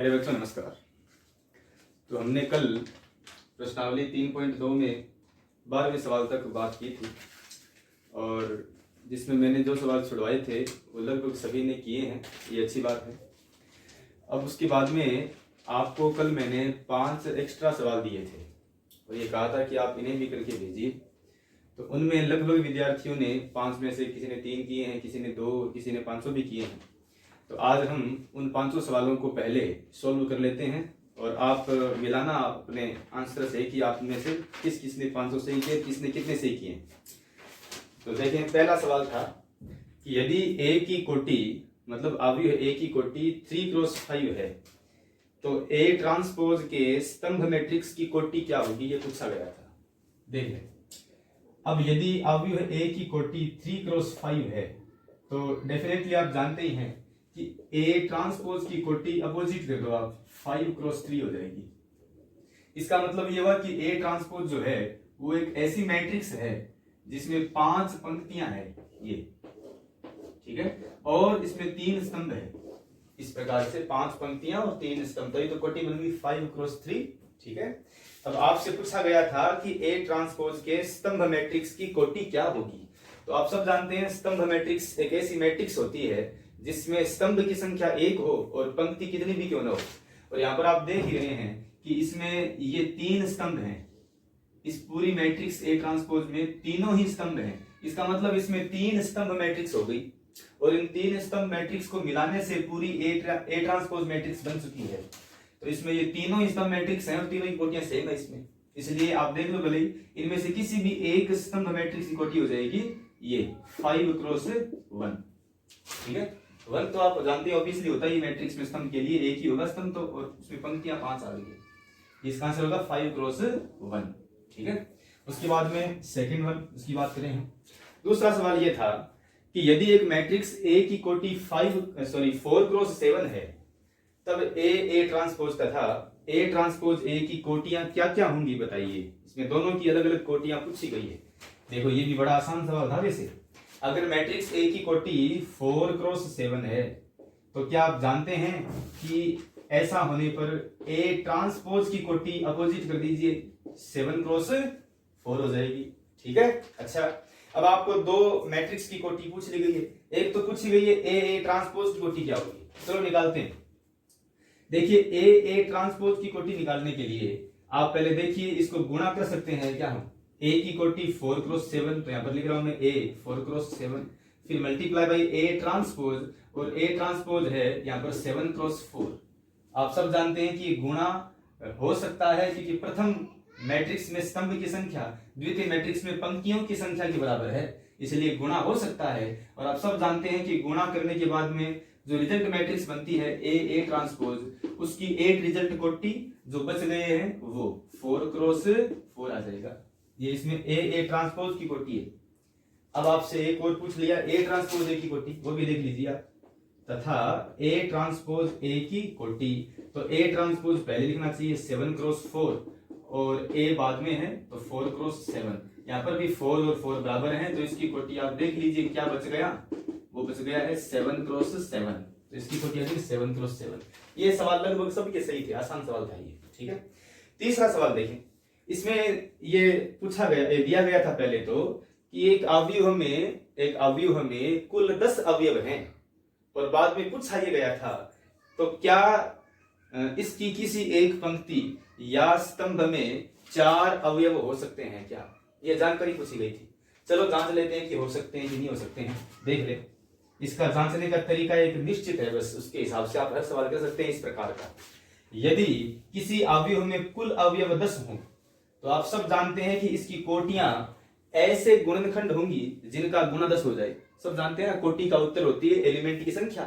अरे बच्चों नमस्कार। तो हमने कल प्रश्नावली 3.2 में 12वें सवाल तक बात की थी और जिसमें मैंने जो सवाल छुड़वाए थे वो लगभग सभी ने किए हैं, ये अच्छी बात है। अब उसके बाद में आपको कल मैंने 5 एक्स्ट्रा सवाल दिए थे और ये कहा था कि आप इन्हें भी करके भेजिए। तो उनमें लगभग विद्यार्थियों ने 5 में से किसी ने 3 किए हैं, किसी ने 2, किसी ने 500 भी किए हैं। तो आज हम उन 500 सवालों को पहले सॉल्व कर लेते हैं और आप मिलाना अपने आंसर से कि आप में से किस किसने 500 सही किए, किसने कितने सही किए। तो देखें, पहला सवाल था कि यदि ए की कोटि मतलब अवयव ए की कोटि 3x5 है तो ए ट्रांसपोज के स्तंभ मैट्रिक्स की कोटि क्या होगी, ये पूछा गया था। देख लें, अब यदि अवयव ए की कोटि 3x5 है तो डेफिनेटली आप जानते ही हैं कि ए ट्रांसपोज की कोटि अपोजिट कर दो आप, 5x3 हो जाएगी। इसका मतलब ये हुआ कि ए ट्रांसपोज जो है वो एक ऐसी मैट्रिक्स है जिसमें 5 पंक्तियां हैं, ये ठीक है, और इसमें 3 स्तंभ है। इस प्रकार से 5 पंक्तियां और 3 स्तंभ, तो ये तो कोटि बन गई 5x3, ठीक है। अब आपसे पूछा गया था कि ए ट्रांसपोज के स्तंभ मैट्रिक्स की कोटि क्या होगी। तो आप सब जानते हैं स्तंभ मैट्रिक्स एक ऐसी मैट्रिक्स होती है जिसमें स्तंभ की संख्या 1 हो और पंक्ति कितनी भी क्यों ना हो। और यहाँ पर आप देख ही रहे हैं कि इसमें ये 3 स्तंभ हैं। इस पूरी मैट्रिक्स ए ट्रांसपोज में तीनों ही स्तंभ हैं। इसका मतलब इसमें 3 स्तंभ मैट्रिक्स हो गई और इन 3 स्तंभ मैट्रिक्स को मिलाने से पूरी ए ट्रांसपोज मैट्रिक्स बन चुकी है। तो इसमें ये तीनों स्तंभ मैट्रिक्स हैं और तीनों की कोटियां सेम है इसमें, इसलिए आप देख लो भले इनमें से किसी भी एक स्तंभ मैट्रिक्स की कोटि हो जाएगी ये 5x1, ठीक है। 1 तो आप जानते हैं ऑब्वियसली होता है, ये मैट्रिक्स में स्तंभ के लिए एक ही होगा स्तंभ, तो और उसमें पंक्तियां 5 आ रही है, इसका आंसर होगा 5x1, ठीक है। उसके बाद में सेकंड वन उसकी बात करें हम। दूसरा सवाल ये था कि यदि एक मैट्रिक्स ए की कोटि 4x7 है तब ए ट्रांसपोज तथा ए ट्रांसपोज ए की कोटियां क्या क्या होंगी बताइए। इसमें दोनों की अलग अलग कोटियां पूछी गई है। देखो ये भी बड़ा आसान सवाल था वैसे। अगर मैट्रिक्स ए की कोटि 4x7 है तो क्या आप जानते हैं कि ऐसा होने पर ए ट्रांसपोज की कोटि अपोजिट कर दीजिए 7x4 हो जाएगी, ठीक है। अच्छा, अब आपको 2 मैट्रिक्स की कोटि पूछ ली गई है। एक तो पूछी गई है ए ट्रांसपोज की कोटि क्या होगी, चलो निकालते हैं। देखिए ए ट्रांसपोज की कोटि निकालने के लिए आप पहले देखिए इसको गुणा कर सकते हैं क्या हम। ए की कोटि 4x7, तो यहां पर लिख रहा हूं मैं ए 4x7, फिर मल्टीप्लाई बाई ए ट्रांसपोज, और ए ट्रांसपोज है यहां पर 7x4। आप सब जानते हैं कि गुणा हो सकता है क्योंकि प्रथम मैट्रिक्स में स्तंभ की संख्या द्वितीय मैट्रिक्स में पंक्तियों की संख्या के बराबर है, इसलिए गुणा हो सकता है। और आप सब जानते हैं कि गुणा करने के बाद में जो रिजल्ट मैट्रिक्स बनती है ए ट्रांसपोज, उसकी एक रिजल्ट कोटि जो बच गए हैं वो 4x4 आ जाएगा। ये इसमें ए ट्रांसपोज की कोटि है। अब आपसे एक और पूछ लिया ए ट्रांसपोज ए की कोटि, वो भी देख लीजिए आप, तथा ए ट्रांसपोज ए की कोटि। तो ए ट्रांसपोज पहले लिखना चाहिए 7x4 और ए बाद में है तो 4x7। यहाँ पर भी 4 और 4 बराबर हैं, तो इसकी कोटि आप देख लीजिए क्या बच गया, वो बच गया है 7x7। तो इसकी कोटि आ जाएगी 7x7। ये सवाल लगभग सबके सही थे, आसान सवाल था ये, ठीक है। तीसरा सवाल देखें, इसमें ये पूछा गया, दिया गया था पहले तो कि एक अवयव में कुल 10 अवयव हैं और बाद में पूछा ये गया था तो क्या इसकी किसी एक पंक्ति या स्तंभ में 4 अवयव हो सकते हैं क्या, ये जानकारी पूछी गई थी। चलो जांच लेते हैं कि हो सकते हैं कि नहीं हो सकते हैं। देख ले, इसका जांचने का तरीका एक निश्चित है, बस उसके हिसाब से आप हर सवाल कर सकते हैं इस प्रकार का। यदि किसी अवयव में कुल अवयव 10 हों तो आप सब जानते हैं कि इसकी कोटियां ऐसे गुणनखंड होंगी जिनका गुणा 10 हो जाए। सब जानते हैं कोटि का उत्तर होती है एलिमेंट की संख्या।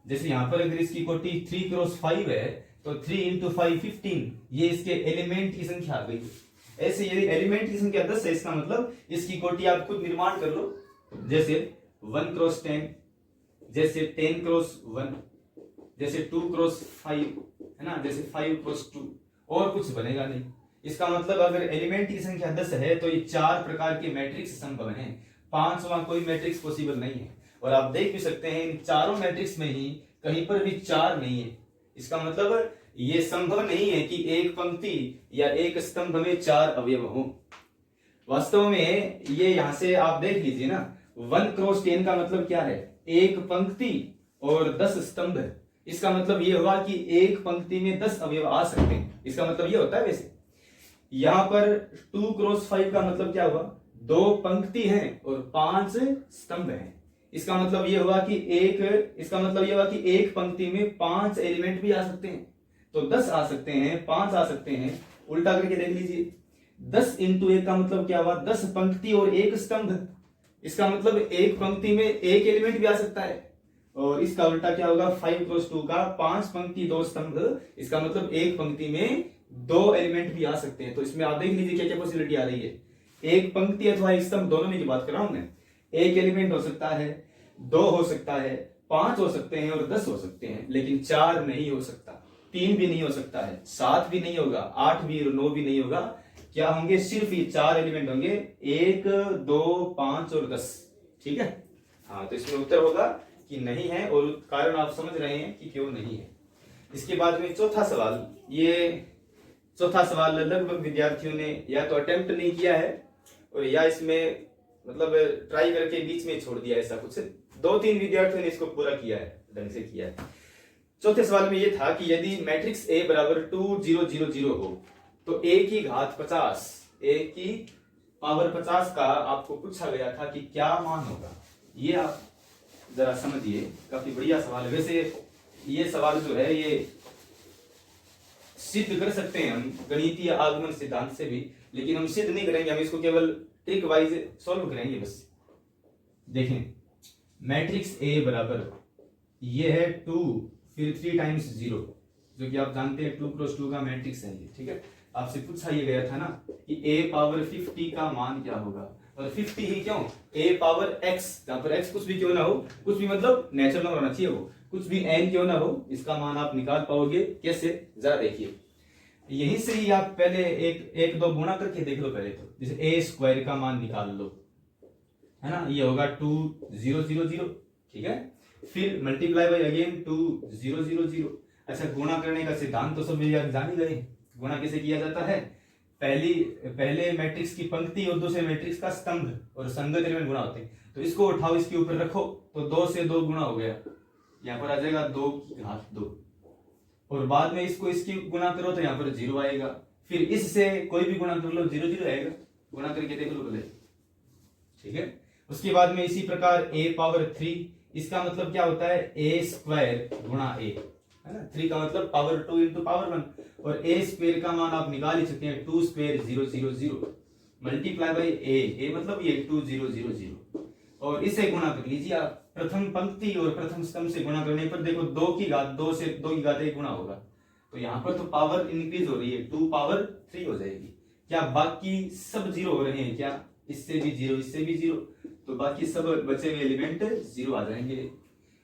जैसे यहां पर अगर इसकी कोटि 3x5 है तो 3 × 5 15, ये इसके एलिमेंट की संख्या आ गई। ऐसे यदि एलिमेंट की संख्या 10 है इसका मतलब इसकी कोटि आप खुद निर्माण कर लो, जैसे 1x10, जैसे 10x1, जैसे 2x5 है ना, जैसे 5x2, और कुछ बनेगा नहीं। इसका मतलब अगर एलिमेंट की संख्या 10 है तो ये 4 प्रकार के मैट्रिक्स संभव हैं, 5वां कोई मैट्रिक्स पॉसिबल नहीं है। और आप देख भी सकते हैं इन चारों मैट्रिक्स में ही कहीं पर भी 4 नहीं है, इसका मतलब ये संभव नहीं है कि एक पंक्ति या एक स्तंभ में 4 अवयव हों। वास्तव में ये यहां से आप देख लीजिए ना, 1 क्रॉस 10 का मतलब क्या है, एक पंक्ति और 10 स्तंभ। इसका मतलब ये हुआ कि एक पंक्ति में 10 अवयव आ सकते हैं। इसका मतलब ये होता है। वैसे यहां पर 2 क्रॉस 5 का मतलब क्या हुआ, 2 पंक्ति हैं और 5 स्तंभ हैं। इसका मतलब ये हुआ कि एक पंक्ति में 5 एलिमेंट भी आ सकते हैं। तो 10 आ सकते हैं, 5 आ सकते हैं। उल्टा करके देख लीजिए, 10 इंटू 1 का मतलब क्या हुआ, 10 पंक्ति और 1 स्तंभ। इसका मतलब एक पंक्ति में 1 एलिमेंट भी आ सकता है। और इसका उल्टा क्या होगा, 5 क्रॉस 2 का 5 पंक्ति 2 स्तंभ। इसका मतलब एक पंक्ति में 2 एलिमेंट भी आ सकते हैं। तो इसमें आप देख लीजिए क्या क्या पॉसिबिलिटी आ रही है। एक पंक्ति अथवा एक स्तंभ, दोनों में की बात कर रहा हूं मैं। एक एलिमेंट हो सकता है, 2 हो सकता है, 5 हो सकते हैं और 10 हो सकते हैं, लेकिन 4 नहीं हो सकता, 3 भी नहीं हो सकता है, 7 भी नहीं होगा, 8 भी और 9 भी नहीं होगा। क्या होंगे, सिर्फ ये 4 एलिमेंट होंगे, 1, 2, 5 और 10। ठीक है, हाँ। तो इसमें उत्तर होगा कि नहीं है, और कारण आप समझ रहे हैं कि क्यों नहीं है। इसके बाद में चौथा सवाल, ये चौथा सवाल लगभग विद्यार्थियों ने या तो अटेम्प्ट नहीं किया है और या इसमें मतलब ट्राई करके बीच में छोड़ दिया। ऐसा कुछ 2-3 विद्यार्थियों ने इसको पूरा किया है, ढंग से किया है। चौथे सवाल में ये था कि यदि मैट्रिक्स A बराबर 2 0 0 0 हो तो A की घात 50, A की पावर 50 का आपको पूछा गया था कि क्या मान होगा। ये आप जरा समझिए, काफी बढ़िया सवाल है। वैसे ये सवाल जो है ये सिद्ध कर सकते हैं हम गणितीय आगमन सिद्धांत से भी, लेकिन हम सिद्ध नहीं करेंगे, हम इसको केवल ट्रिक वाइज सॉल्व करेंगे बस। देखें, मैट्रिक्स A बराबर ये है 2 फिर 3 टाइम्स 0, जो कि आप जानते हैं 2 क्रॉस 2 का मैट्रिक्स है ये। ठीक है, आपसे पूछा ये गया था ना कि A पावर 50 का मान क्या होगा, और 50 ही क्यों, A पावर x, जहां पर x कुछ भी क्यों ना हो, कुछ भी मतलब नेचुरल नंबर होना चाहिए, वो कुछ भी n क्यों ना हो, इसका मान आप निकाल पाओगे कैसे, जरा देखिए। यहीं से ही आप पहले एक दो गुणा करके देख लो पहले तो। जैसे a स्क्वायर का मान निकाल लो, है ना, ये होगा 2 0 0 0। ठीक है, फिर मल्टीप्लाई बाय अगेन 2 0 0 0। अच्छा, गुणा करने का सिद्धांत तो सब जान ही गए। गुणा कैसे किया जाता है, पहले मैट्रिक्स की पंक्ति और दूसरे मैट्रिक्स का स्तंभ और संगत एलिमेंट गुणा होते हैं। तो इसको उठाओ, इसके ऊपर रखो, तो 2 से 2 गुणा हो गया, यहाँ पर आ जाएगा 2 की घात 2, और बाद में इसको इसकी गुणा करो तो यहाँ पर 0 आएगा। फिर इससे कोई भी गुणा कर लो, 0 0 आएगा, गुणा करके देख लो पहले। ठीक है, उसके बाद में इसी प्रकार a पावर 3, इसका मतलब क्या होता है, a स्क्वायर गुणा a, है ना। 3 का मतलब पावर 2 इंटू पावर 1, और a स्क्वायर का मान आप निकाल ही सकते हैं, 2 स्क्वायर 0 0 0 मल्टीप्लाई बाई a मतलब ये 2 0 0 0, और इसे गुणा कर लीजिए आप। प्रथम पंक्ति और प्रथम स्तंभ से गुणा करने पर देखो 2 की घात 2 से 2 की घात 1 गुणा होगा, तो यहाँ पर तो पावर इंक्रीज हो रही है, 2 पावर 3 हो जाएगी। क्या बाकी सब 0 हो रहे हैं क्या, इससे भी 0, इससे भी 0, तो बाकी सब बचे हुए एलिमेंट 0 आ जाएंगे।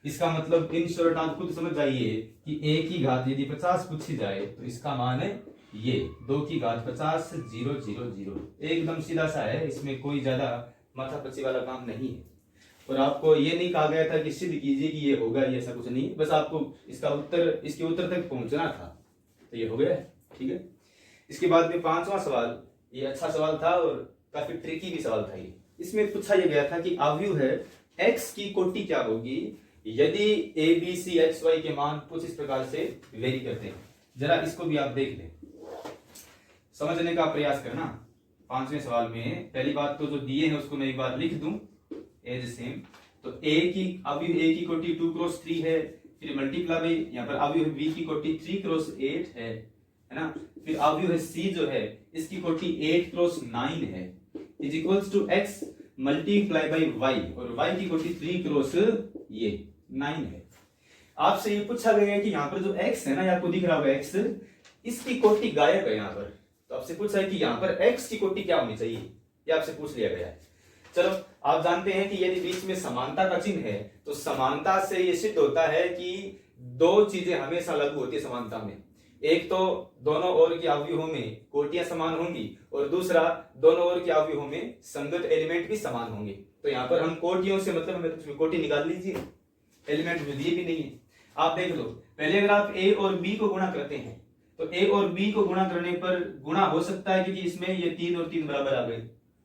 इसका मतलब इन शॉर्ट आप खुद समझ जाइए कि a की घात यदि 50 पूछी जाए तो इसका मान है ये 2 की घात 50 0 0 0। एकदम सीधा सा है, इसमें कोई ज्यादा माथापच्ची वाला काम नहीं है। और आपको ये नहीं कहा गया था कि सिद्ध कीजिए कि ये होगा, ये ऐसा कुछ नहीं, बस आपको इसके उत्तर तक पहुंचना था, तो ये हो गया। ठीक है, इसके बाद में 5वां सवाल, ये अच्छा सवाल था और काफी ट्रिकी भी सवाल था ये। इसमें पूछा यह गया था कि आव्यूह है x की कोटि क्या होगी यदि a b c x y के मान कुछ इस प्रकार से वेरी करते हैं। जरा इसको भी आप देख लें, समझने का प्रयास करना। 5वें सवाल में पहली बात तो जो दिए हैं उसको मैं एक बार लिख दूं एज सेम। तो a की आव्यूह a की कोटि 2 क्रॉस 3 है, फिर मल्टीप्लाई बाई यहाँ पर आव्यूह b की कोटि 3 क्रॉस 8 है ना। फिर आव्यूह c जो है इसकी कोटि 8 क्रॉस 9 है, is equals to x multiply by y, और y की कोटि 3 क्रॉस ये 9 है। आपसे ये पूछा गया है कि यहाँ पर जो x है ना, ये आपको दिख रहा होगा x, इसकी कोटि गायब है यहाँ पर। तो आपसे पूछा है कि यहाँ पर x की कोटि क्या होनी चाहिए, ये आपसे पूछ लिया गया है। चलो, आप जानते हैं कि यदि बीच में समानता का चिन्ह है तो समानता से ये सिद्ध होता है कि 2 चीजें हमेशा लागू होती है समानता में। एक तो दोनों ओर के अवयवों में कोटियां समान होंगी, और दूसरा दोनों ओर के अवयवों में संगत एलिमेंट भी समान होंगे। तो यहाँ पर हम कोटियों से मतलब हमें कोटि निकाल लीजिए, एलिमेंट दिए भी नहीं है। आप देख लो, पहले अगर आप ए और बी को गुणा करते हैं तो ए और बी को गुणा करने पर गुणा हो सकता है क्योंकि इसमें ये 3 और 3 बराबर आ गए,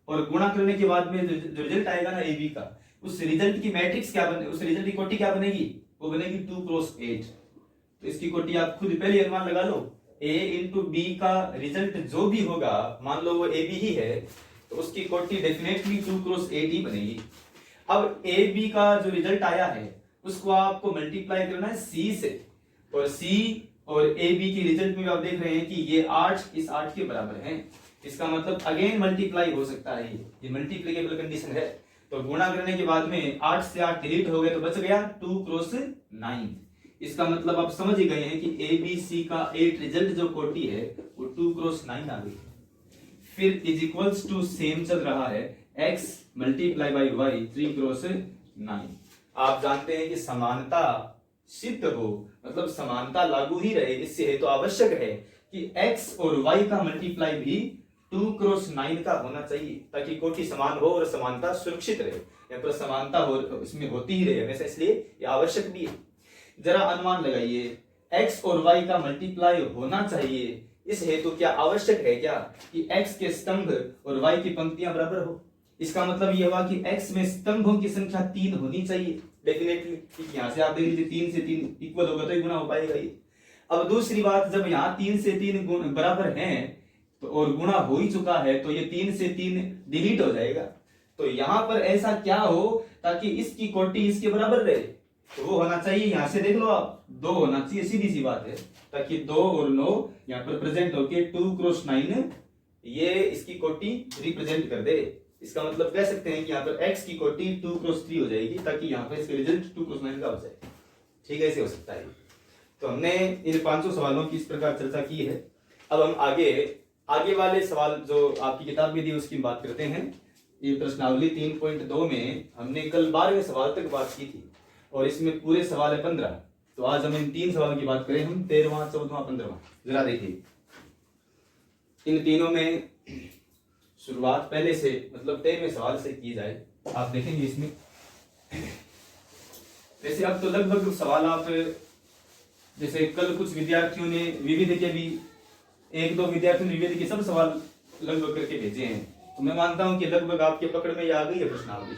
और गुणा करने के बाद में जो रिजल्ट आएगा ना ए बी का, उस रिजल्ट की मैट्रिक्स क्या बने, उस रिजल्ट की कोटि क्या बनेगी, वो बनेगी 2 क्रॉस 8। तो इसकी कोटि आप खुद पहले अनुमान लगा लो, ए इंटू बी का रिजल्ट जो भी होगा, मान लो वो ए बी ही है, तो उसकी कोटि डेफिनेटली 2 क्रॉस 8 ही बनेगी। अब ए बी का जो रिजल्ट आया है उसको आपको मल्टीप्लाई करना है सी से, और सी और ए बी की रिजल्ट में आप देख रहे हैं कि ये 8 इस 8 के बराबर है, इसका मतलब अगेन मल्टीप्लाई हो सकता है, ये मल्टीप्लीकेबल कंडीशन है। तो गुणा करने के बाद में 8 से 8 डिलीट हो गए तो बच गया 2 क्रॉस 9। इसका मतलब आप समझ ही गए हैं कि ए बी सी का 8 रिजल्ट जो कोटि है वो 2 क्रॉस 9 आ गई। फिर इज इक्वल्स टू सेम चल रहा है x multiply by Y 3 cross 9। आप जानते हैं कि समानता सिद्ध हो, मतलब समानता लागू ही रहे, इससे हेतु तो आवश्यक है कि x और y का मल्टीप्लाई भी 2 क्रॉस 9 का होना चाहिए, ताकि कोटि समान हो और समानता सुरक्षित रहे, या पर समानता हो इसमें होती ही रहे हमेशा, इसलिए ये आवश्यक भी है। जरा अनुमान लगाइए, x और y का मल्टीप्लाई होना चाहिए, इस हेतु क्या आवश्यक है क्या कि x के स्तंभ और y की पंक्तियां बराबर हो। इसका मतलब यह हुआ कि x में स्तंभों की संख्या 3 होनी चाहिए डेफिनेटली, यहां से आप देख लीजिए 3 से 3 इक्वल होगा तो ही गुणा हो पाएगा ये। अब दूसरी बात, जब यहाँ 3 से 3 बराबर हैं तो और गुणा हो ही चुका है तो ये 3 से 3 डिलीट हो जाएगा। तो यहाँ पर ऐसा क्या हो ताकि इसकी कोटि इसके बराबर रहे, तो वो होना चाहिए, यहां से देख लो आप 2 होना चाहिए, सीधी सी बात है, ताकि 2 और 9 यहाँ पर प्रेजेंट होके 2 क्रॉस 9 ये इसकी कोटि रिप्रेजेंट कर दे। इसका मतलब कह सकते हैं कि यहाँ पर x की कोटि 2 क्रॉस 3 हो जाएगी, ताकि यहाँ पर इसका रिजल्ट 2 क्रॉस 9 का हो जाए। ठीक है, ऐसे हो सकता है। तो हमने इन 500 सवालों की इस प्रकार चर्चा की है। अब हम आगे वाले सवाल जो आपकी किताब में दी उसकी बात करते हैं। ये प्रश्नावली 3.2 में हमने कल 12वें सवाल तक बात की थी, और इसमें पूरे सवाल है 15। तो आज हम इन 3 सवाल की बात करें, हम 13वां 14वां 15वां। जरा देखिए, इन तीनों में शुरुआत पहले से मतलब 13वें सवाल से की जाए। आप देखेंगे इसमें वैसे अब तो लगभग सवाल आप, जैसे कल कुछ विद्यार्थियों ने विविध के भी 1-2 विद्यार्थियों ने विविध के सब सवाल लगभग करके भेजे हैं, तो मैं मानता हूं कि लगभग आपके पकड़ में ये आ गई है प्रश्नावली,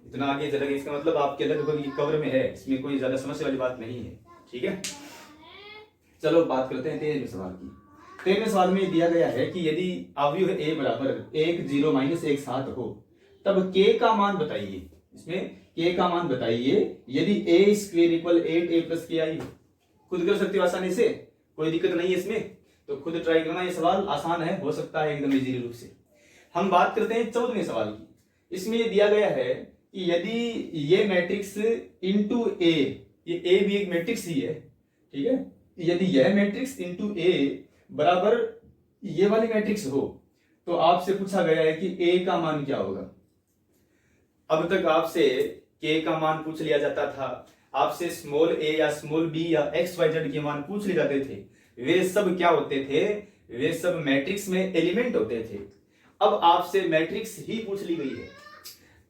इतना आगे चलेगा, इसका मतलब आपके लगभग ये कवर में है, इसमें कोई ज्यादा समस्या वाली बात नहीं है। ठीक है, चलो बात करते हैं 13वें सवाल की। 13वें सवाल में दिया गया है कि यदि अवयव a बराबर 1 0 माइनस 1 7 हो तब k का मान बताइए। इसमें k का मान बताइए यदि a square equal 8a plus के आई हो। खुद कर सकते हो आसानी से, कोई दिक्कत नहीं है इसमें, तो खुद ट्राई करना, ये सवाल आसान है, हो सकता है एकदम इजी रूप से। हम बात करते हैं 14वें सवाल की। इसमें ये दिया गया है कि यदि ये मैट्रिक्स इंटू ए, ये ए भी एक मैट्रिक्स ही है, ठीक है, यदि यह मैट्रिक्स इंटू ए बराबर ये वाली मैट्रिक्स हो तो आपसे पूछा गया है कि ए का मान क्या होगा। अब तक आपसे के का मान पूछ लिया जाता था, आपसे स्मॉल ए या स्मॉल बी या एक्स वाई जेड के मान पूछ लिए जाते थे, वे सब क्या होते थे, वे सब मैट्रिक्स में एलिमेंट होते थे। अब आपसे मैट्रिक्स ही पूछ ली गई है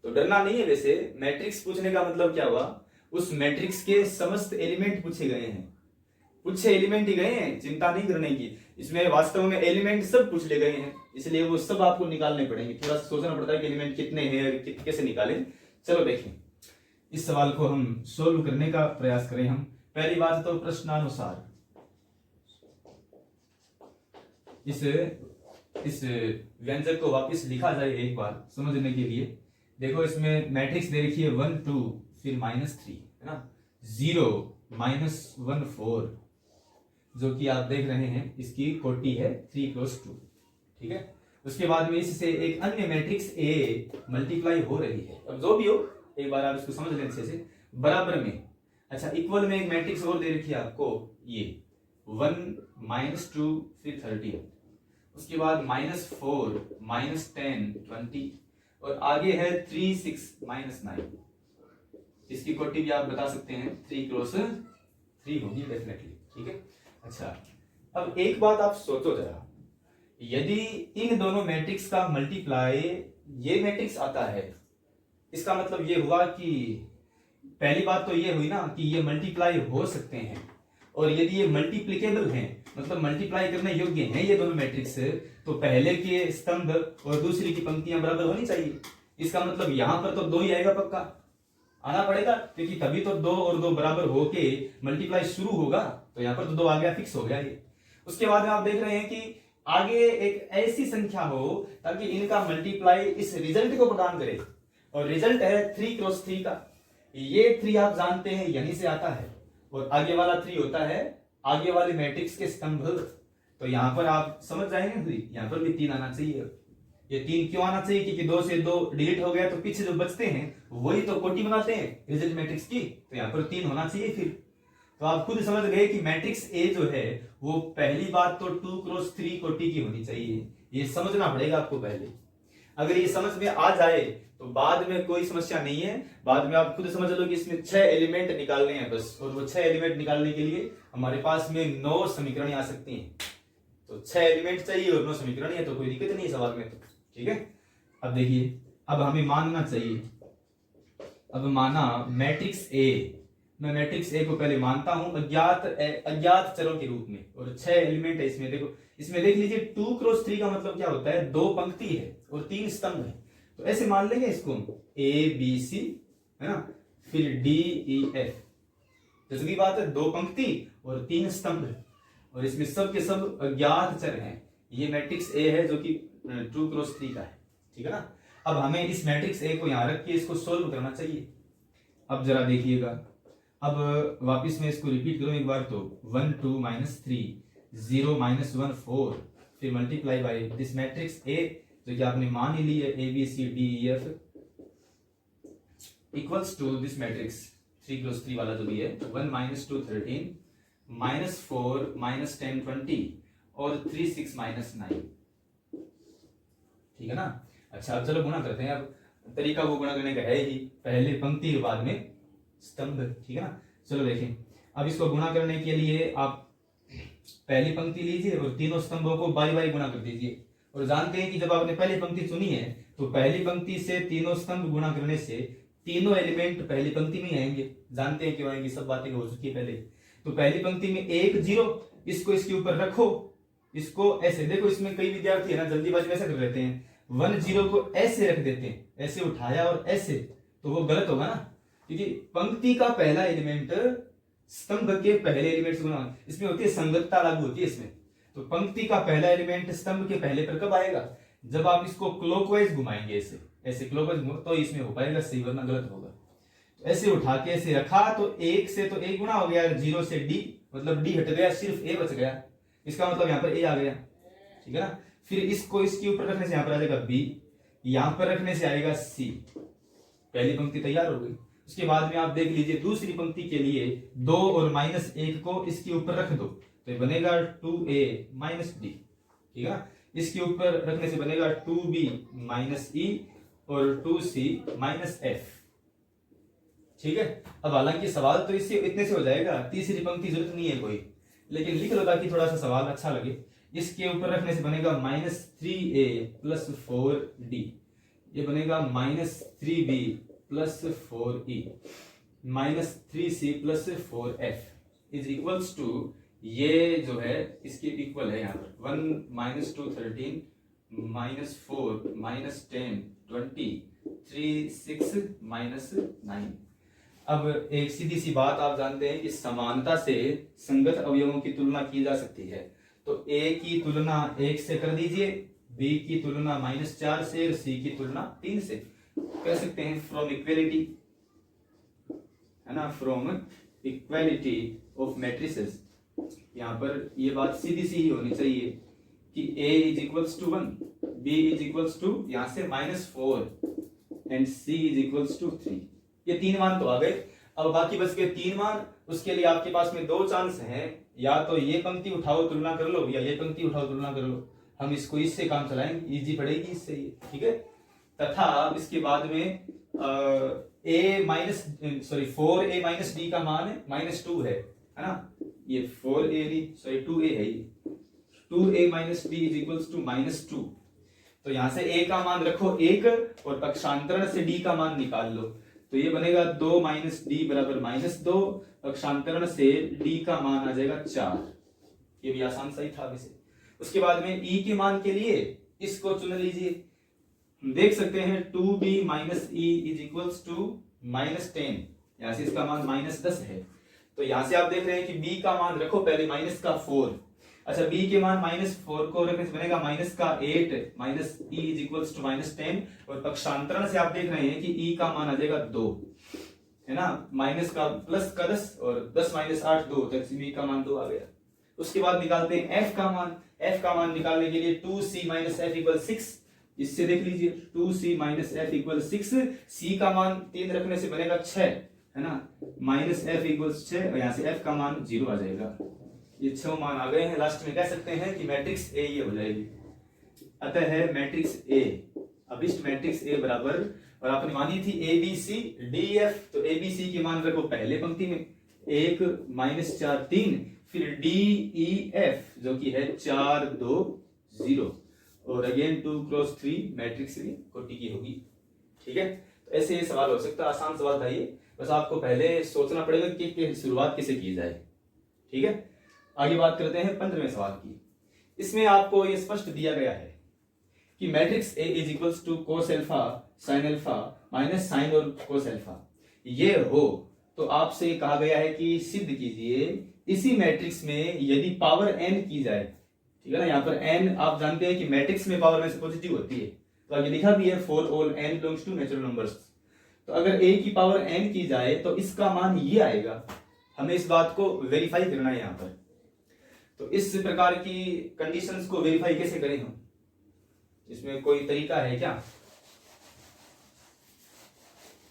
तो डरना नहीं है। वैसे मैट्रिक्स पूछने का मतलब क्या हुआ, उस मैट्रिक्स के समस्त एलिमेंट पूछे गए हैं, कुछ एलिमेंट ही गए हैं, चिंता नहीं करने की। इसमें वास्तव में एलिमेंट सब पूछ ले गए हैं, इसलिए वो सब आपको निकालने पड़ेंगे। थोड़ा सोचना पड़ता है कि एलिमेंट कितने हैं, कैसे निकालें। चलो देखें, इस सवाल को हम सोल्व करने का प्रयास करें। हम पहली बात तो प्रश्नानुसार इस व्यंजक को वापस लिखा जाए एक बार समझने के लिए। देखो, इसमें मैट्रिक्स दे रखी है 1 2 फिर -3 है ना, 0 -1 4, जो कि आप देख रहे हैं इसकी कोटि है 3 क्रॉस 2। ठीक है, उसके बाद में इससे एक अन्य मैट्रिक्स ए मल्टीप्लाई हो रही है। अब जो भी हो एक बार आप इसको समझ लें अच्छे से। बराबर में, अच्छा, इक्वल में एक मैट्रिक्स और दे रखी है आपको, ये 1 -2 फिर 30, उसके बाद -4 -10 20, और आगे है 3 6 -9। इसकी कोटि भी आप बता सकते हैं 3 क्रॉस 3 होगी डेफिनेटली। ठीक है, अच्छा, अब एक बात आप सोचो जरा, यदि इन दोनों मैट्रिक्स का मल्टीप्लाई ये मैट्रिक्स आता है, इसका मतलब ये हुआ कि पहली बात तो ये हुई ना कि ये मल्टीप्लाई हो सकते हैं, और यदि ये मल्टीप्लिकेबल हैं, मतलब मल्टीप्लाई करने योग्य हैं ये दोनों मैट्रिक्स, तो पहले के स्तंभ और दूसरी की पंक्तियां बराबर होनी चाहिए। इसका मतलब यहां पर तो 2 ही आएगा, पक्का आना पड़ेगा, क्योंकि तभी तो 2 और 2 बराबर होके मल्टीप्लाई शुरू होगा। तो यहाँ पर तो 2 आ गया, फिक्स हो गया ये। उसके बाद में आप देख रहे हैं कि आगे एक ऐसी संख्या हो ताकि इनका मल्टीप्लाई इस रिजल्ट को प्रदान करे, और रिजल्ट है 3 क्रॉस 3 का। ये 3 आप जानते हैं यहीं से आता है, और आगे वाला 3 होता है आगे वाले मैट्रिक्स के स्तंभ। तो यहां पर आप समझ जाएंगे, यहां पर भी 3 आना चाहिए। ये 3 क्यों आना चाहिए? क्योंकि 2 से 2 डिलीट हो गया, तो पीछे जो बचते हैं वही तो कोटि बनाते हैं रिजल्ट मैट्रिक्स की, तो यहां पर 3 होना चाहिए फिर। तो आप खुद समझ गए कि मैट्रिक्स ए जो है वो पहली बात तो 2 क्रॉस 3 कोटि की होनी चाहिए। ये समझना पड़ेगा आपको पहले। अगर ये समझ में आ जाए तो बाद में कोई समस्या नहीं है। बाद में आप खुद समझ लो कि इसमें 6 एलिमेंट निकालने हैं बस, और वो 6 एलिमेंट निकालने के लिए हमारे पास में 9 समीकरण आ सकती हैं। तो 6 एलिमेंट चाहिए और 9 समीकरण है, तो कोई दिक्कत नहीं है सवाल में। तो ठीक है, अब देखिए, अब हमें मानना चाहिए, अब माना मैट्रिक्स ए, मैं मैट्रिक्स ए को पहले मानता हूं अज्ञात चरों के रूप में, और 6 एलिमेंट है इसमें। देखो इसमें देख लीजिए 2 क्रॉस 3 का मतलब क्या होता है? 2 पंक्ति है और 3 स्तंभ है। तो ऐसे मान लेंगे इसको ए बी सी, है ना, फिर डी ई एफ। जैसे बात है 2 पंक्ति और 3 स्तंभ, और इसमें सब के सब अज्ञात चर हैं। ये मैट्रिक्स ए है जो कि 2 क्रॉस 3 का है, ठीक है ना। अब हमें इस मैट्रिक्स ए को यहां रख के इसको सोल्व करना चाहिए। अब जरा देखिएगा, अब वापिस मैं इसको रिपीट करूं एक बार, तो 1 2 -3 0 -1 4, फिर multiply by this matrix A जो कि आपने मान ही ली है, A B C D E F equals to this matrix 3 cross 3 वाला जो भी है, 1 -2 13 -4 -10 20 और 3 6 -9, ठीक है ना। अच्छा, अब चलो गुणा करते हैं। अब तरीका वो गुणा करने का है ही, पहले पंक्ति के बाद में स्तंभ, ठीक है ना। चलो देखें, अब इसको गुणा करने के लिए आप पहली पंक्ति लीजिए और तीनों स्तंभों को बारी बारी गुणा कर दीजिए। और जानते हैं कि जब आपने पहली पंक्ति चुनी है तो पहली पंक्ति से तीनों स्तंभ गुणा करने से तीनों एलिमेंट पहली पंक्ति में आएंगे। जानते हैं क्यों आएंगे, सब बातें हो चुकी है पहले। तो पहली पंक्ति में 1 0, इसको इसके ऊपर रखो, इसको ऐसे देखो, इसमें कई विद्यार्थी है ना जल्दीबाजी में ऐसा कर लेते हैं, 1 0 को ऐसे रख देते हैं, ऐसे उठाया और ऐसे, तो वो गलत होगा ना, क्योंकि पंक्ति का पहला एलिमेंट स्तंभ के पहले एलिमेंट से गुणा, इसमें होती है संगतता लागू होती है इसमें। तो पंक्ति का पहला एलिमेंट स्तंभ के पहले पर कब आएगा? जब आप इसको क्लॉकवाइज घुमाएंगे, ऐसे ऐसे क्लॉकवाइज, तो इसमें हो पाएगा सही, वरना गलत होगा। तो ऐसे उठा के ऐसे रखा, तो 1 से तो 1 गुणा हो गया, 0 से डी, मतलब डी हट गया, सिर्फ ए बच गया। इसका मतलब यहाँ पर ए आ गया, ठीक है ना। फिर इसको इसके ऊपर रखने से यहाँ पर आ जाएगा बी, यहाँ पर रखने से आएगा सी। पहली पंक्ति तैयार हो गई। उसके बाद में आप देख लीजिए दूसरी पंक्ति के लिए 2 और -1 को इसके ऊपर रख दो, तो बनेगा 2a -d, ठीक है ना। इसके ऊपर रखने से बनेगा 2b -e और 2c -f, ठीक है। अब हालांकि सवाल तो इससे इतने से हो जाएगा, तीसरी पंक्ति जरूरत नहीं है कोई, लेकिन लिख लो ताकि थोड़ा सा सवाल अच्छा लगे। इसके ऊपर रखने से बनेगा -3a + 4d, ये बनेगा -3b + 4e -3c + 4f is equals to, ये जो है इसके इक्वल है यहाँ पर 1 -2 13 -4 -10 20 3 6 -9। अब एक सीधी सी बात आप जानते हैं कि समानता से संगत अवयवों की तुलना की जा सकती है। तो a की तुलना 1 से कर दीजिए, b की तुलना -4 से और c की तुलना 3 से कर सकते हैं। फ्रॉम इक्वेलिटी, है ना, फ्रॉम इक्वेलिटी ऑफ मैट्रिसेस, यहाँ पर ये बात सीधी सी ही होनी चाहिए कि a is equals to 1, b is equals to यहाँ से -4 and c is equals to 3। ये 3 मान तो आ गए। अब बाकी बच गए 3 मान। उसके लिए आपके पास में 2 चांस हैं, या तो ये पंक्ति उठाओ तुलना कर लो, या ये पंक्ति उठाओ तुलना कर लो। हम इसको इससे काम चलाएंगे, इजी पड़ेगी इससे, ठीक है। तथा इसके बाद में 4a -d का मान -2 है ना। ये 2a है, ये 2a -d is equals to -2। तो यहां से a का मान रखो 1 और पक्षांतरण से d का मान निकाल लो। तो ये बनेगा 2 माइनस डी बराबर -2। पक्षांतरण से डी का मान आ जाएगा 4। ये भी आसान सही था वैसे। उसके बाद में ई के मान के लिए इसको चुन लीजिए। देख सकते हैं 2b minus E is equals to -10। यहां से इसका मान -10 है। तो यहां से आप देख रहे हैं कि b का मान रखो पहले -4। अच्छा, b के मान -4 को रखने से बनेगा -8 minus E is equals to -10। और पक्षांतरण से आप देख रहे हैं कि e का मान आ जाएगा 2, है ना, माइनस का प्लस का 10 और 10 माइनस 8 2, तो b का मान 2 आ गया। उसके बाद निकालते हैं f का मान। f का मान निकालने के लिए 2c माइनस f इक्वल 6। इससे देख लीजिए 2c minus f equal 6। c का मान 3 रखने से बनेगा 6, है ना, माइनस f इक्वल 6 और यहाँ से f का मान 0 आ जाएगा। ये 6 मान आ गए हैं। लास्ट में कह सकते हैं कि मैट्रिक्स ए ये हो जाएगी। अतः है मैट्रिक्स ए, अभिष्ट मैट्रिक्स ए बराबर, और आपने मानी थी A B C D F, तो ए बी सी के मान रखो पहले पंक्ति में 1 -4 3, फिर डी ई एफ जो कि है 4 2 0, और अगेन 2 क्रॉस 3 मैट्रिक्स भी कोटि की होगी। ठीक है, तो ऐसे ये सवाल हो सकता है। आसान सवाल था ये, बस आपको पहले सोचना पड़ेगा कि शुरुआत कैसे की जाए। ठीक है, आगे बात करते हैं 15वें सवाल की। इसमें आपको ये स्पष्ट दिया गया है कि matrix A is equals to cos alpha sine alpha minus sine और कोस एल्फा ये हो, तो आपसे कहा गया है कि सिद्ध कीजिए इसी मैट्रिक्स में यदि पावर n की जाए। ठीक है ना, यहाँ पर n आप जानते हैं कि मैट्रिक्स में पावर में से पॉजिटिव होती है, तो आगे लिखा भी है for all n belongs to natural numbers. तो अगर a की पावर n की जाए तो इसका मान ये आएगा। हमें इस बात को वेरीफाई करना है यहाँ पर। तो इस प्रकार की कंडीशंस को वेरीफाई कैसे करें हम, इसमें कोई तरीका है क्या?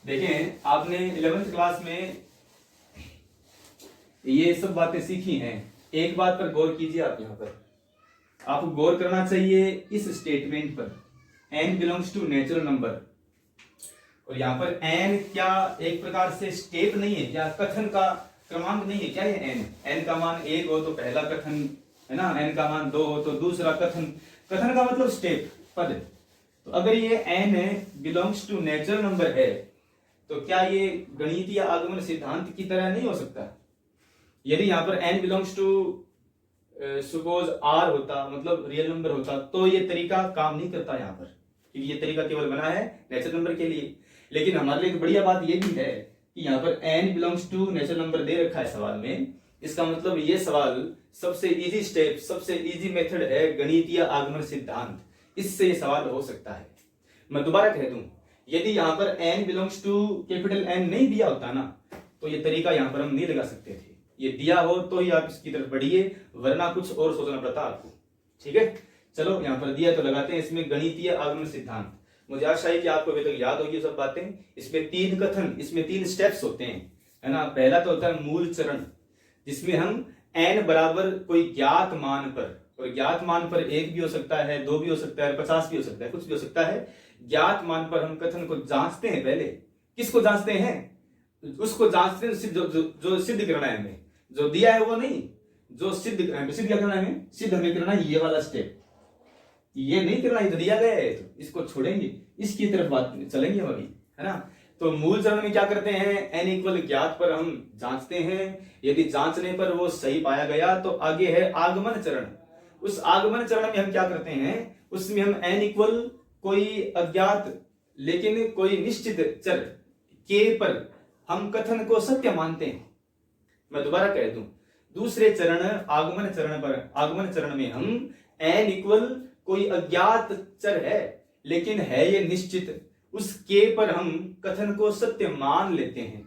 देखें, आपने 11th क्लास में ये सब बातें सीखी हैं। एक बात पर गौर कीजिए, आप यहाँ पर आपको गौर करना चाहिए इस स्टेटमेंट पर, n belongs to natural number. और यहाँ पर n क्या एक प्रकार से स्टेप नहीं है क्या, कथन का क्रमांक नहीं है क्या? ये n का मान 1 हो तो पहला कथन, है ना, n का मान 2 हो तो दूसरा कथन। कथन का मतलब स्टेप, पद। तो अगर ये n belongs to natural number है तो क्या ये गणितीय आगमन सिद्धांत की तरह नहीं हो सकता? यदि यहाँ पर n belongs to suppose r होता, मतलब रियल नंबर होता, तो ये तरीका काम नहीं करता यहाँ पर, क्योंकि ये तरीका केवल बना है नेचुरल नंबर के लिए। लेकिन हमारे लिए बढ़िया बात ये भी है कि यहाँ पर n belongs to natural number दे रखा है सवाल में। इसका मतलब ये सवाल सबसे इजी स्टेप, सबसे इजी मेथड है गणितीय आगमन सिद्धांत। इससे ये सवाल हो सकता है। मैं दोबारा कह दूं, यदि यहाँ पर n belongs to capital N नहीं दिया होता ना, तो ये तरीका यहाँ पर हम नहीं लगा सकते थे। ये दिया हो तो ही आप इसकी तरफ बढ़िए, वरना कुछ और सोचना पड़ता आपको। ठीक है, चलो यहाँ पर दिया तो लगाते हैं इसमें गणितीय आगमन सिद्धांत। मुझे आशा है कि आपको अभी तक याद होगी सब बातें। इसमें 3 कथन, इसमें 3 स्टेप्स होते हैं, है ना। पहला तो होता है मूल चरण, जिसमें हम n बराबर कोई ज्ञात मान पर, और ज्ञात मान पर 1 भी हो सकता है, 2 भी हो सकता है, 50 भी हो सकता है, कुछ भी हो सकता है। ज्ञात मान पर हम कथन को जांचते हैं। पहले किसको जांचते हैं? उसको जांचते हैं जो सिद्ध करना है हमें। जो दिया है वो नहीं, जो सिद्ध क्या करना है हमें? सिद्ध हमें करना है ये वाला स्टेप। ये नहीं करना है, तो दिया गया है तो इसको छोड़ेंगे, इसकी तरफ बात चलेंगे हम अभी, है ना। तो मूल चरण में क्या करते हैं? n इक्वल ज्ञात पर हम जांचते हैं। यदि जांचने पर वो सही पाया गया तो आगे है आगमन चरण। उस आगमन चरण में हम क्या करते हैं? उसमें हम n इक्वल कोई अज्ञात लेकिन कोई निश्चित चर k पर हम कथन को सत्य मानते हैं। मैं दोबारा कह दूं, दूसरे चरण आगमन चरण में हम n इक्वल कोई अज्ञात चर है लेकिन है ये निश्चित, उस k पर हम कथन को सत्य मान लेते हैं।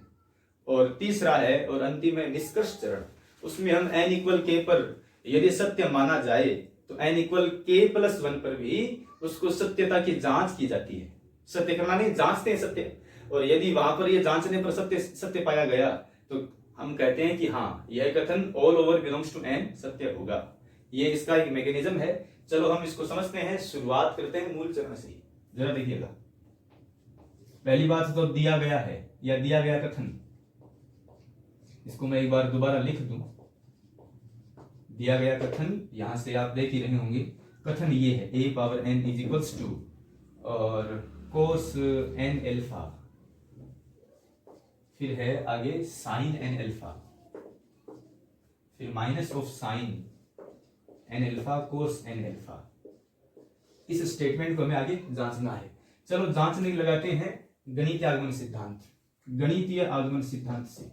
और तीसरा है और अंतिम है निष्कर्ष चरण। उसमें हम n इक्वल k पर यदि सत्य माना जाए तो n इक्वल k प्लस 1 पर भी उसको सत्यता की जांच की जाती है। सत्य करना नहीं, जांचते हैं सत्य। और यदि वहां पर ये जांचने पर सत्य पाया गया तो हम कहते हैं कि हाँ, यह कथन all over belongs to n सत्य होगा। ये इसका एक मैकेनिज्म है। चलो हम इसको समझते हैं। शुरुआत करते हैं मूल चरण से। जरा देखिएगा, पहली बात तो दिया गया है या दिया गया कथन, इसको मैं एक बार दोबारा लिख दूं। दिया गया कथन यहां से आप देख ही रहे होंगे। कथन ये है a power n is equals to और कोस n एल्फा फिर है आगे साइन एन अल्फा, फिर minus of sine N alpha cos N alpha. इस स्टेटमेंट को हमें आगे जांचना है। चलो जांचने लगाते हैं गणितीय आगमन सिद्धांत, गणितीय आगमन सिद्धांत से।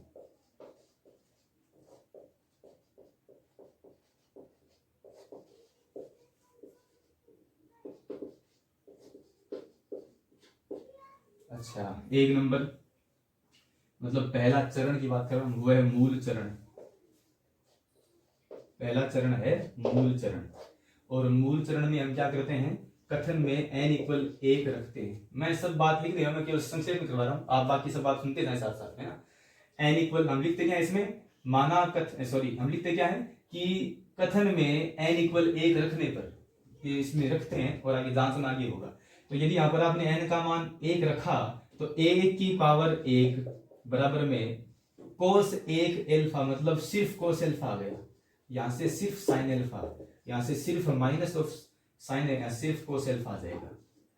अच्छा, एक नंबर मतलब पहला चरण की बात कर रहा हूं, वो है मूल चरण। पहला चरण है मूल चरण, और मूल चरण में हम क्या करते हैं, कथन में n इक्वल 1 रखते हैं। मैं सब बात लिख रहा हूं, मैं केवल संक्षेप में करवा रहा हूं, आप बाकी सब बात सुनते जाएं साथ साथ में ना। n इक्वल हम लिखते क्या है इसमें, माना हम लिखते क्या है कि कथन में n इक्वल 1 रखने पर, ये इसमें रखते हैं और आगे जांचना आगे होगा। तो यदि यहाँ पर आपने n का मान 1 रखा तो 1 की पावर 1 बराबर में कोस 1 एल्फा, मतलब सिर्फ कोस एल्फा आ गया, यहां से सिर्फ साइन एल्फा, यहां से सिर्फ माइनस ऑफ साइन, सिर्फ कोस एल्फा आ जाएगा,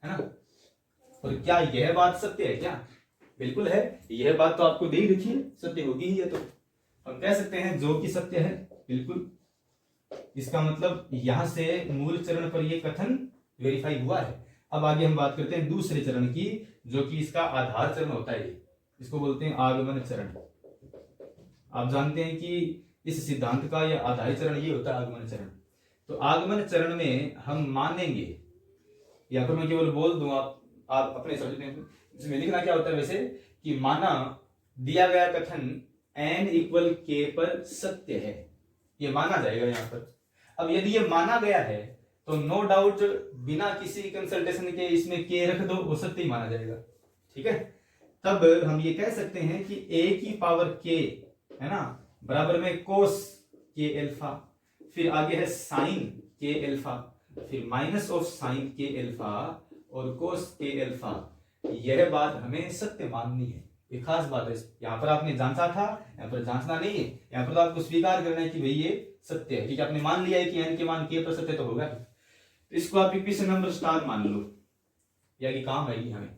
है ना। और क्या यह बात सत्य है क्या? बिल्कुल है, यह बात तो आपको दे ही रखी है, सत्य होगी ही है। तो हम कह सकते हैं जो कि सत्य है, बिल्कुल। इसका मतलब यहां से मूल चरण पर यह कथन वेरीफाई हुआ है। अब आगे हम बात करते हैं दूसरे चरण की, जो कि इसका आधार चरण होता है, इसको बोलते हैं आगमन चरण। आप जानते हैं कि इस सिद्धांत का यह आधार चरण ये होता है, आगमन चरण। तो आगमन चरण में हम मानेंगे, या फिर मैं केवल बोल दूं, आप अपने समझ में, इसमें लिखना क्या होता है वैसे, कि माना दिया गया कथन n इक्वल k पर सत्य है, ये माना जाएगा यहां पर। अब यदि ये माना गया है तो नो डाउट बिना किसी कंसल्टेशन के इसमें k रख दो, वो सत्य ही माना जाएगा, ठीक है। तब हम ये कह सकते हैं कि a की पावर k है ना, बराबर में कोस k एल्फा, फिर आगे है साइन k एल्फा, फिर minus of sine k alpha और कोस k एल्फा। यह बात हमें सत्य माननी है, ये खास बात है। यहाँ पर आपने जांचा था, यहाँ पर जांचना नहीं है, यहाँ पर तो आपको स्वीकार करना है कि भाई ये सत्य है, ठीक है। आपने मान लिया है कि n के मान k पर सत्य तो होगा, तो इसको आप इक्वेशन नंबर स्टार मान लो, या कि काम आएगी हमें।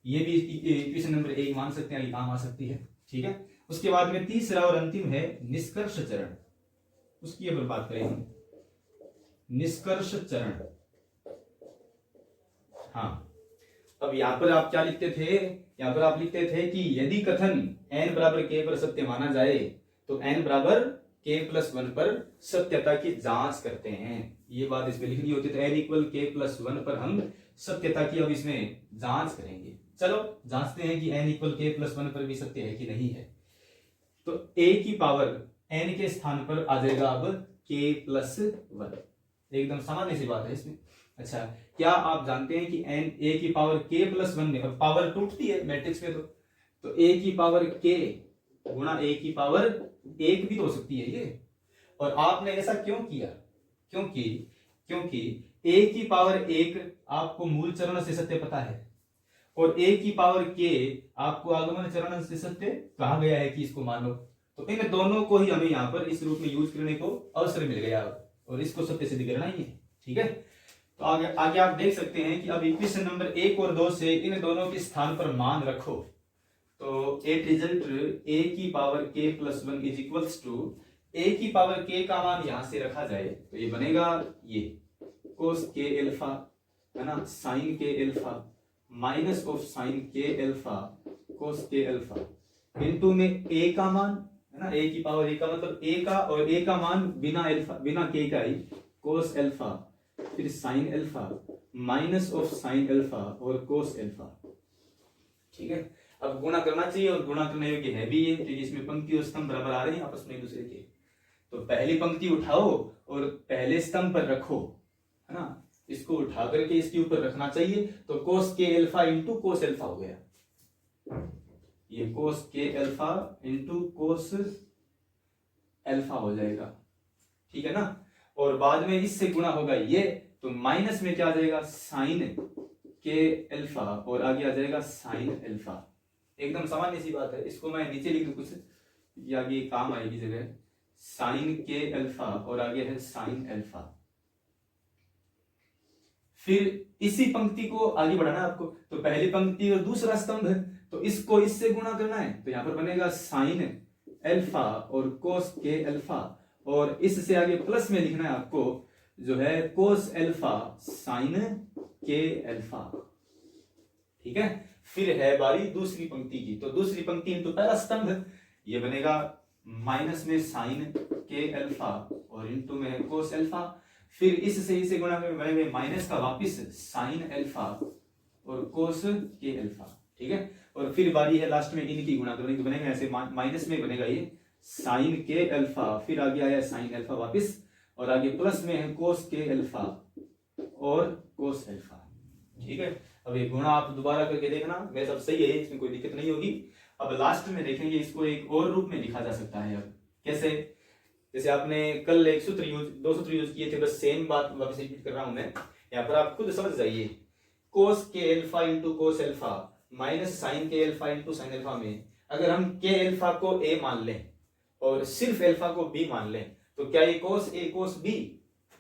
ये भी इक्वेशन नंबर 1 मान सकते हैं, ये काम आ सकती है, ठीक है। उसके बाद में तीसरा और अंतिम है निष्कर्ष चरण, उसकी अब बात करें हम, निष्कर्ष चरण। हाँ, अब यहां पर आप क्या लिखते थे, यहां पर आप लिखते थे कि यदि कथन n बराबर k पर सत्य माना जाए तो n बराबर k+1 पर सत्यता की जांच करते हैं। ये बात इसमें लिखनी होती है, तो n इक्वल k+1 पर हम सत्यता की अब इसमें जांच करेंगे। चलो जांचते हैं कि n इक्वल k+1 पर भी सत्य है कि नहीं है। तो a की पावर n के स्थान पर आ जाएगा अब k+1, एकदम सामान्य सी बात है इसमें। अच्छा, क्या आप जानते हैं कि n a की पावर k+1 में, अब पावर टूटती है मैट्रिक्स में, तो a की पावर k गुणा a की पावर 1 भी तो हो सकती है ये। और आपने ऐसा क्यों किया, क्योंकि a की पावर 1 आपको मूल चरण से सत्य पता है, और a की पावर k आपको आगमन चरण से सत्य कहा गया है कि इसको मानो। तो इन दोनों को ही हमें यहाँ पर इस रूप में यूज करने को अवसर मिल गया, और इसको सत्य सिद्ध करना ही है, ठीक है। तो आगे आप देख सकते हैं कि अब इक्वेशन नंबर 1 और 2 से इन दोनों के स्थान पर मान रखो, तो एट रिजल्ट a की power k+1 is equals to a की पावर k का मान यहां से रखा जाए तो ये बनेगा ये कोस k एल्फा, है ना, sine k alpha minus of sine k alpha cos k alpha, into में a का मान, है ना, a की पावर a का मतलब a का, और a का मान बिना एल्फा बिना k का ही कोस एल्फा, फिर sign alpha minus of sine alpha और कोस एल्फा, ठीक है। अब गुणा करना चाहिए, और गुणा करने योग्य है भी ये, क्योंकि इसमें पंक्ति और स्तंभ बराबर आ रहे हैं आपस में एक दूसरे के। तो पहली पंक्ति उठाओ और पहले स्तंभ पर रखो, है ना, इसको उठा करके इसके ऊपर रखना चाहिए, तो कोस के एल्फा इंटू कोस एल्फा हो गया, ये कोस के एल्फा इंटू कोस एल्फा हो जाएगा, ठीक है ना। और बाद में इससे गुणा होगा ये, तो माइनस में क्या आ जाएगा, साइन के एल्फा, और आगे आ जाएगा साइन एल्फा। एकदम सामान्य सी बात है, इसको मैं नीचे लिख दूं कुछ, ये आगे काम आएगी जगह, साइन के एल्फा और आगे है साइन एल्फा। फिर इसी पंक्ति को आगे बढ़ाना है आपको, तो पहली पंक्ति और दूसरा स्तंभ है, तो इसको इससे गुणा करना है, तो यहाँ पर बनेगा साइन अल्फा और कोस के अल्फा, और इससे आगे प्लस में लिखना है आपको जो है cos alpha sign K alpha. ठीक है, फिर है बारी दूसरी पंक्ति की, तो दूसरी पंक्ति इंटू पहला स्तंभ, ये बनेगा माइनस में साइन के अल्फा और इंटू में कोस अल्फा, फिर इससे इसे गुणा में बनेंगे माइनस का वापिस साइन अल्फा और कोस के अल्फा। ठीक है, और फिर बारी है लास्ट में इनकी गुणा करने की, बनेगा ऐसे माइनस में बनेगा ये साइन के अल्फा, फिर आगे आया साइन अल्फा वापिस, और आगे प्लस में है कोस के अल्फा और कोस अल्फा। ठीक है, अब ये गुणा आप दोबारा करके देखना, मैं सब सही है, इसमें कोई दिक्कत नहीं होगी। अब लास्ट में देखेंगे इसको एक और रूप में लिखा जा सकता है। अब कैसे, जैसे आपने कल एक सूत्र यूज, दो सूत्र यूज किए थे, बस सेम बात वापस रिपीट कर रहा हूं मैं, यहाँ पर आप खुद समझ जाइए। Cos K alpha into cos alpha minus sine K alpha into sine alpha में अगर हम के अल्फा को ए मान लें और सिर्फ अल्फा को बी मान लें, तो क्या ये कोस ए कोस बी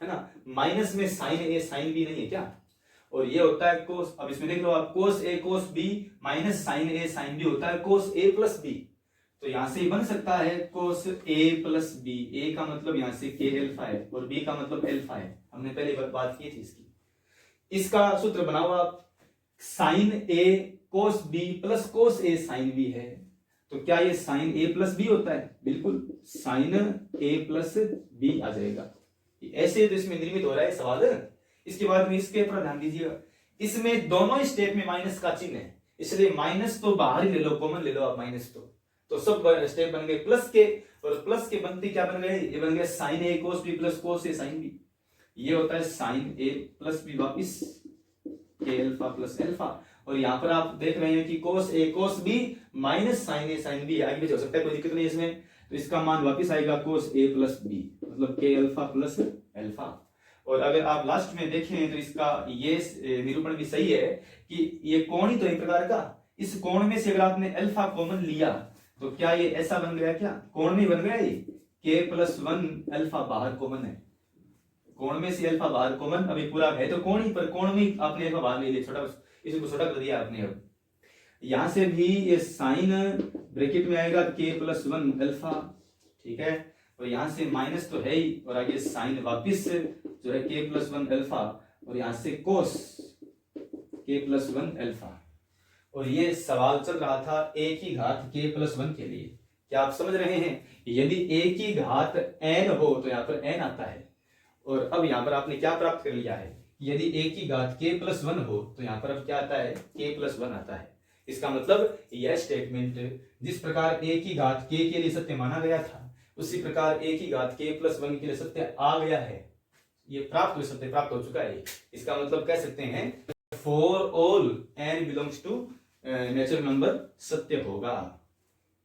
है ना, माइनस में साइन ए साइन बी नहीं है क्या, और ये होता है कोस, अब इसमें देख लो आप, कोस ए कोस बी माइनस साइन ए साइन बी होता है कोस ए प्लस बी, तो यहां से बन सकता है कोस ए प्लस बी, ए का मतलब यहां से के अल्फा है और बी का मतलब अल्फा है, हमने पहले बात की थी इसकी। इसका सूत्र बना हुआ साइन ए कोस बी प्लस कोस ए साइन बी है, तो क्या ये साइन ए प्लस बी होता है, बिल्कुल साइन ए प्लस बी आ जाएगा, ऐसे तो इसमें निर्मित हो रहा है सवाल। इसके बाद में इसके ऊपर ध्यान दीजिएगा, इसमें दोनों स्टेप में माइनस का चिन्ह है, इसलिए माइनस तो बाहर ही ले लो, कॉमन ले लो आप माइनस, तो सब स्टेप बन गए प्लस के, और प्लस के बनती क्या बन गए, ये बन गया साइन ए कोस बी प्लस कोस ए साइन बी, ये होता है साइन ए प्लस बी वापिस के अल्फा प्लस अल्फा, और यहाँ पर आप देख रहे हैं कि कोस ए कोस बी माइनस साइन ए साइन बी, आगे भी हो सकता है, कोई दिक्कत नहीं इसमें, तो इसका मान वापिस आएगा कोस ए प्लस बी मतलब के अल्फा प्लस अल्फा। और अगर आप लास्ट में देखें तो इसका ये निरूपण भी सही है कि ये कोण ही तो एक प्रकार का, इस कोण में से अगर आपने अल्फा कॉमन लिया तो क्या ये ऐसा बन गया, क्या कोण में बन गया ये के प्लस वन अल्फा बाहर कॉमन है, कोण में से अल्फा बाहर कॉमन, अभी पूरा है तो कोण ही, पर कोण में आपने अल्फा बाहर ले लिया, छोटा इसको छोटा कर दिया आपने। अब यहां से भी ये साइन ब्रैकेट में आएगा के प्लस वन अल्फा, ठीक है, और यहां से माइनस तो है ही, और आगे साइन वापिस जो है के प्लस वन अल्फा, और यहां से कोस के प्लस वन अल्फा, और ये सवाल चल रहा था ए की घात के प्लस वन के लिए। क्या आप समझ रहे हैं, यदि ए की घात n हो तो यहाँ पर n आता है, और अब यहाँ पर आपने क्या प्राप्त कर लिया है, यदि ए की घात k प्लस वन हो तो यहाँ पर अब क्या आता है, k प्लस वन आता है। इसका मतलब यह स्टेटमेंट जिस प्रकार a की घात k के लिए सत्य माना गया था, उसी प्रकार a की घात k प्लस वन के लिए सत्य आ गया है, ये प्राप्त हुए सत्य प्राप्त हो चुका है। इसका मतलब कह सकते हैं for all n belongs to natural number सत्य होगा।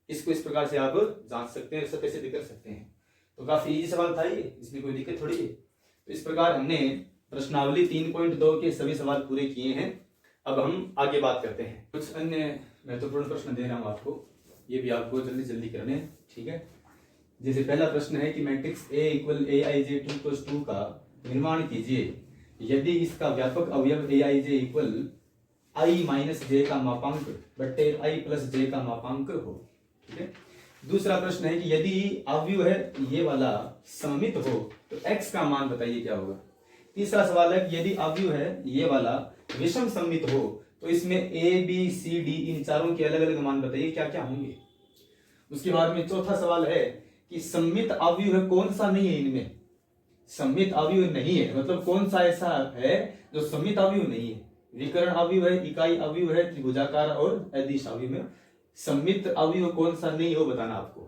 इसको इस प्रकार से आप जांच सकते हैं, सत्य सिद्ध कर सकते हैं। तो काफी इजी सवाल था ये, इसमें कोई दिक्कत थोड़ी है। तो इस प्रकार हमने प्रश्नावली 3.2 के सभी सवाल पूरे किए हैं। अब हम आगे बात करते हैं, कुछ अन्य महत्वपूर्ण प्रश्न दे रहा हूं आपको, ये भी आपको जल्दी जल्दी करने हैं, ठीक है। जैसे पहला प्रश्न है कि मैट्रिक्स A इक्वल aij 2 का निर्माण कीजिए यदि इसका व्यापक अवयव aij इक्वल i माइनस जे का मापांक बट्टे i प्लस जे का मापांक हो, ठीक है। दूसरा प्रश्न है कि यदि अवयव है ये वाला सममित हो तो x का मान बताइए क्या होगा। तीसरा सवाल है कि यदि अवयव है ये वाला विषम सममित हो तो इसमें a b c d इन चारों के अलग अलग मान बताइए क्या क्या होंगे। उसके बाद में चौथा सवाल है कि सममित अवयव है कौन सा नहीं है, इनमें सममित अवयव नहीं है, मतलब कौन सा ऐसा है जो सममित अवयव नहीं है। विकर्ण अवयव है, इकाई अवयव है, त्रिभुजाकार और अदिश अवयव में सममित अवयव कौन सा नहीं हो बताना आपको।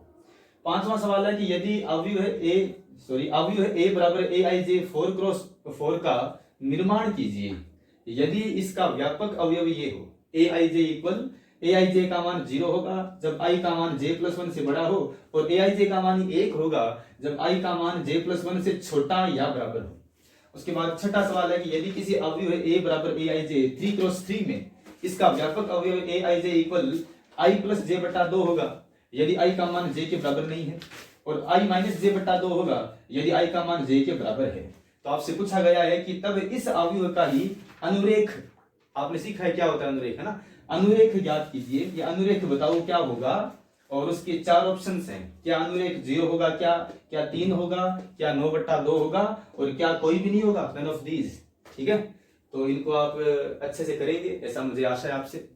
पांचवा सवाल है कि यदि अवयव है a बराबर aij 4x4 का निर्माण कीजिए यदि इसका व्यापक अवयव ये हो aij इक्वल aij का मान 0 होगा जब i का मान j प्लस 1 से बड़ा हो, और aij का मान 1 होगा जब i का मान j प्लस 1 से छोटा या बराबर हो। उसके बाद छठा सवाल है कि यदि किसी अवयव है a बराबर aij 3x3 में इसका व्यापक अवयव aij equal i plus j बटा 2 होगा यदि i का मान j के बराबर नहीं है, और i माइनस j बटा 2 होगा यदि i का मान j के बराबर है। तो आपसे पूछा गया है कि तब इस अवयव का ही अनुरेख, आपने सीखा है क्या होता है अनुरेख, है ना, अनुरेख ज्ञात कीजिए। ये अनुरेख बताओ क्या होगा, और उसके 4 ऑप्शंस हैं। क्या अनुरेख 0 होगा, क्या क्या 3 होगा, क्या 9/2 होगा, और क्या कोई भी नहीं होगा, नन ऑफ दीज। ठीक है, तो इनको आप अच्छे से करेंगे ऐसा मुझे आशा है आपसे।